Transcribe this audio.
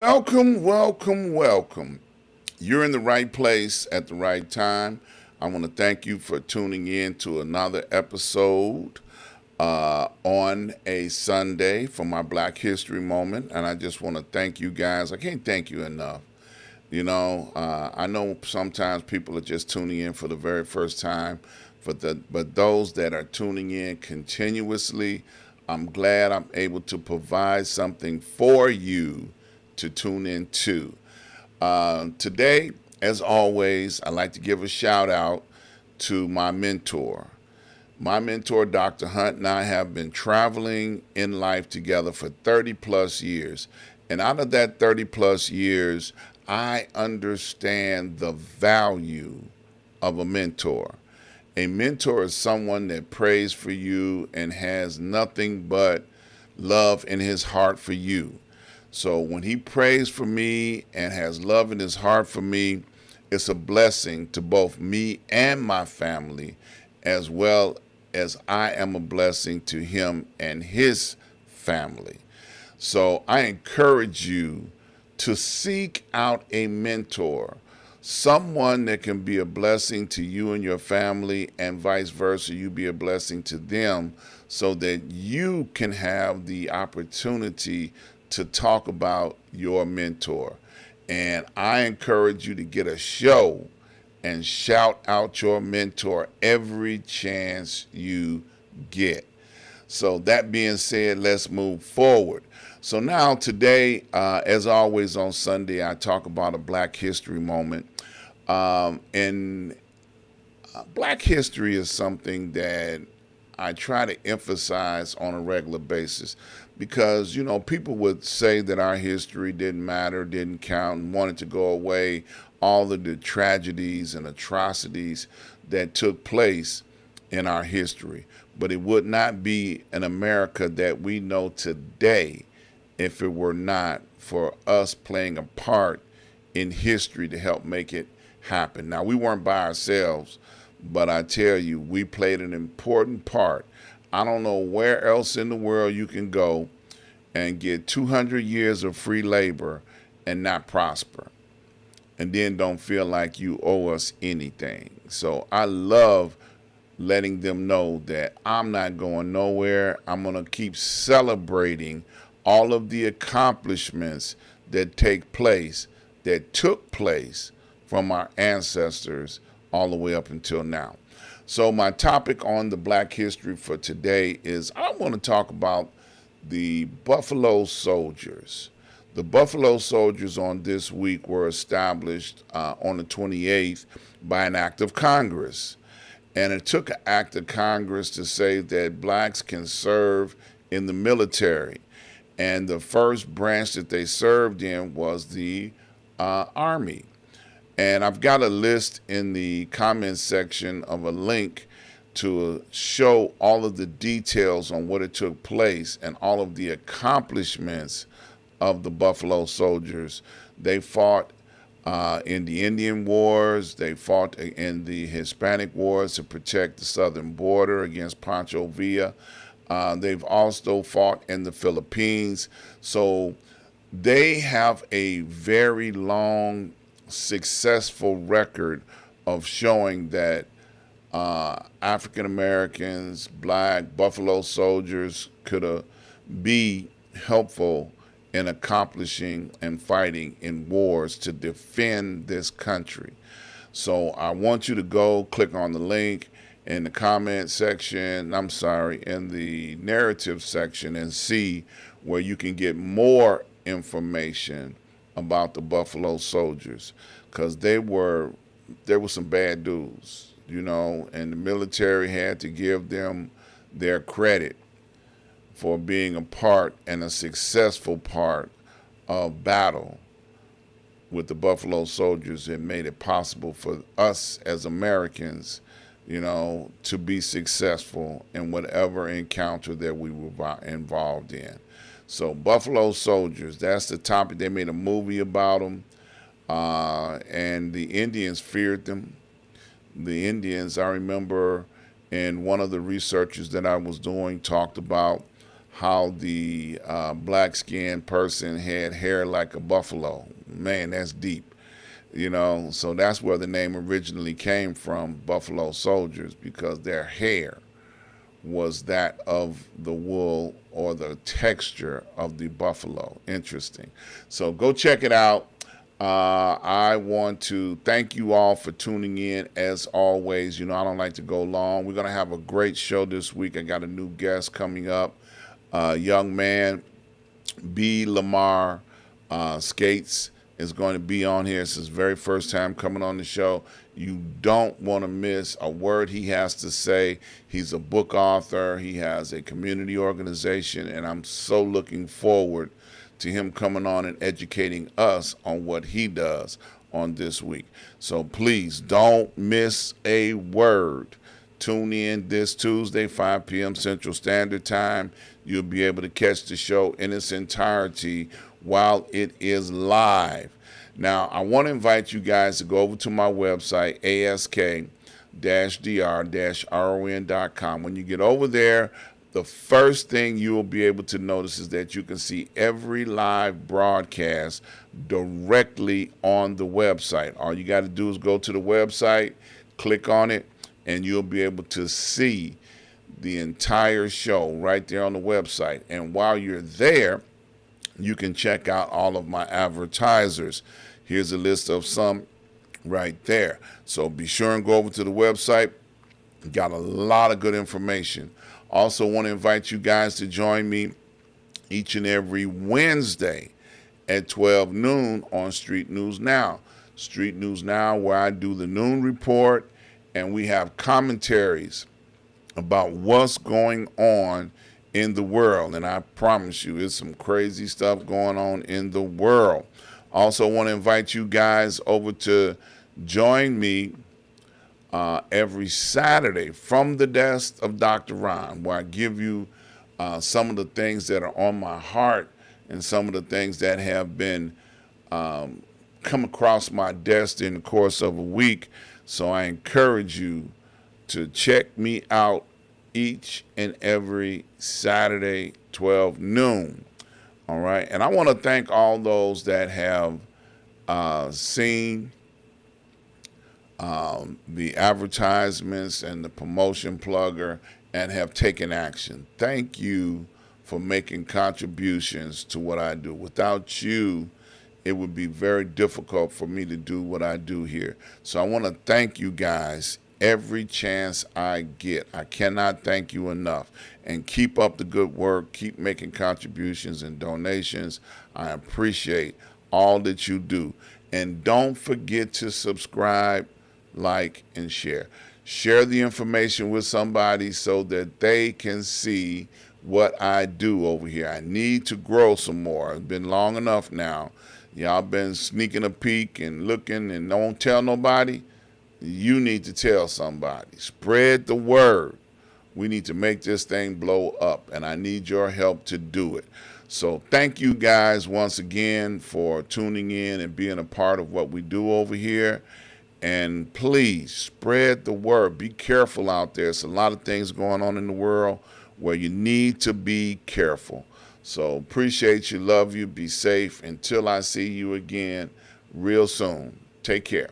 Welcome, welcome, welcome. You're in the right place at the right time. I want to thank you for tuning in to another episode on a Sunday for my Black History Moment. And I just want to thank you guys. I can't thank you enough. I know sometimes people are just tuning in for the very first time, but those that are tuning in continuously, I'm glad I'm able to provide something for you to tune into. Today, as always, I'd like to give a shout out to my mentor. My mentor, Dr. Hunt, and I have been traveling in life together for 30 plus years. And out of that 30 plus years, I understand the value of a mentor. A mentor is someone that prays for you and has nothing but love in his heart for you. So when he prays for me and has love in his heart for me, it's a blessing to both me and my family, as well as I am a blessing to him and his family. So I encourage you to seek out a mentor, someone that can be a blessing to you and your family, and vice versa, you be a blessing to them, so that you can have the opportunity to talk about your mentor. And I encourage you to get a show and shout out your mentor every chance you get. So that being said, let's move forward. So now today, as always on Sunday, I talk about a Black History Moment. And Black history is something that I try to emphasize on a regular basis because, people would say that our history didn't matter, didn't count, and wanted to go away, all of the tragedies and atrocities that took place in our history. But it would not be an America that we know today if it were not for us playing a part in history to help make it happen. Now, we weren't by ourselves, but I tell you, we played an important part. I don't know where else in the world you can go and get 200 years of free labor and not prosper, and then don't feel like you owe us anything. So I love letting them know that I'm not going nowhere. I'm going to keep celebrating all of the accomplishments that took place from our ancestors all the way up until now. So my topic on the Black history for today is I want to talk about the Buffalo Soldiers. The Buffalo Soldiers on this week were established on the 28th by an act of Congress. And it took an act of Congress to say that blacks can serve in the military. And the first branch that they served in was the Army. And I've got a list in the comments section of a link to show all of the details on what it took place and all of the accomplishments of the Buffalo Soldiers. They fought in the Indian Wars. They fought in the Hispanic Wars to protect the southern border against Pancho Villa. They've also fought in the Philippines. So they have a very long, successful record of showing that African Americans, black Buffalo Soldiers could be helpful in accomplishing and fighting in wars to defend this country. So I want you to go click on the link in the comment section, in the narrative section, and see where you can get more information about the Buffalo Soldiers, because there were some bad dudes, and the military had to give them their credit for being a part and a successful part of battle with the Buffalo Soldiers. It made it possible for us as Americans, to be successful in whatever encounter that we were involved in. So Buffalo Soldiers, that's the topic. They made a movie about them, and the Indians feared them. The Indians, I remember, and one of the researchers that I was doing talked about how the black skinned person had hair like a buffalo. Man, that's deep. So that's where the name originally came from, Buffalo Soldiers, because their hair was that of the wool or the texture of the buffalo. Interesting. So go check it out. I want to thank you all for tuning in. As always, I don't like to go long. We're going to have a great show this week. I got a new guest coming up, young man, B. Lamar Skates is going to be on here. It's his very first time coming on the show. You don't want to miss a word he has to say. He's a book author. He has a community organization, and I'm so looking forward to him coming on and educating us on what he does on this week. So please don't miss a word. Tune in this Tuesday, 5 p.m. Central Standard Time. You'll be able to catch the show in its entirety while it is live. Now, I want to invite you guys to go over to my website, ask-dr-ron.com. When you get over there, the first thing you will be able to notice is that you can see every live broadcast directly on the website. All you got to do is go to the website, click on it, and you'll be able to see the entire show right there on the website. And while you're there, you can check out all of my advertisers. Here's a list of some right there. So be sure and go over to the website. Got a lot of good information. Also want to invite you guys to join me each and every Wednesday at 12 noon on Street News Now. Street News Now, where I do the noon report, and we have commentaries about what's going on in the world. And I promise you, it's some crazy stuff going on in the world. Also want to invite you guys over to join me every Saturday from the desk of Dr. Ron, where I give you some of the things that are on my heart and some of the things that have been come across my desk in the course of a week. So I encourage you to check me out each and every Saturday, 12 noon. All right. And I want to thank all those that have seen the advertisements and the promotion plugger and have taken action. Thank you for making contributions to what I do. Without you, it would be very difficult for me to do what I do here. So I want to thank you guys every chance I get. I cannot thank you enough. And keep up the good work. Keep making contributions and donations. I appreciate all that you do. And don't forget to subscribe, like, and share. Share the information with somebody so that they can see what I do over here. I need to grow some more. It's been long enough now. Y'all been sneaking a peek and looking and don't tell nobody. You need to tell somebody. Spread the word. We need to make this thing blow up, and I need your help to do it. So thank you guys once again for tuning in and being a part of what we do over here. And please spread the word. Be careful out there. There's a lot of things going on in the world where you need to be careful. So appreciate you, love you, be safe. Until I see you again real soon. Take care.